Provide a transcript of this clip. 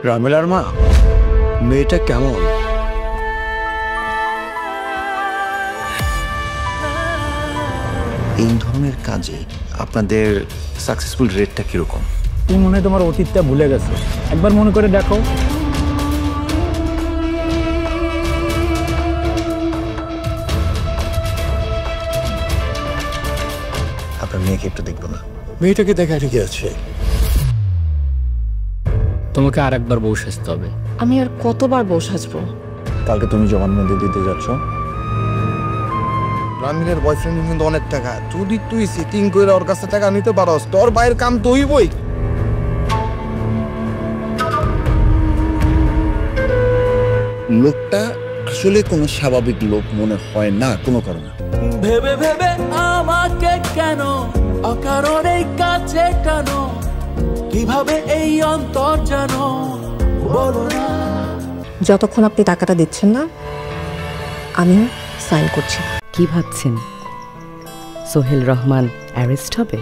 রামেলার মা, মেয়েটা কেমন? এই ধরনের কাজে আপনাদের সাকসেসফুল রেটটা কিরকম? তুমি মনে হয় তোমার অতীতটা ভুলে গেছো, একবার মনে করে দেখো। আপনার মেয়েকে একটু দেখবো না? মেয়েটাকে দেখা ঠিকই আছে। তোমাকে আর একবার বউ সাজতে হবে। আমি আর কতবার বউ সাজবো? কালকে তুমি জবানবন্দি দিতে যাচ্ছ। রামিলের বয়ফ্রেন্ড কিন্তু অনেক টাকা, যদি তুই সিটিং করে ওর কাছে টাকা নিতে পারস তোর ভাইয়ের কাম তো হইবই। লোকটা আসলে কোনো স্বাভাবিক লোক মনে হয় না কোনো কারণে। ভেবে ভেবে আমাকে কেন অকারণে কাছে টানো, কিভাবে এই অন্তর জানো বলো না। যতক্ষণ আপনি টাকাটা দিচ্ছেন না, আমি সাইন করছি। কি ভাবছেন সোহেল রহমান অ্যারেস্ট হবে?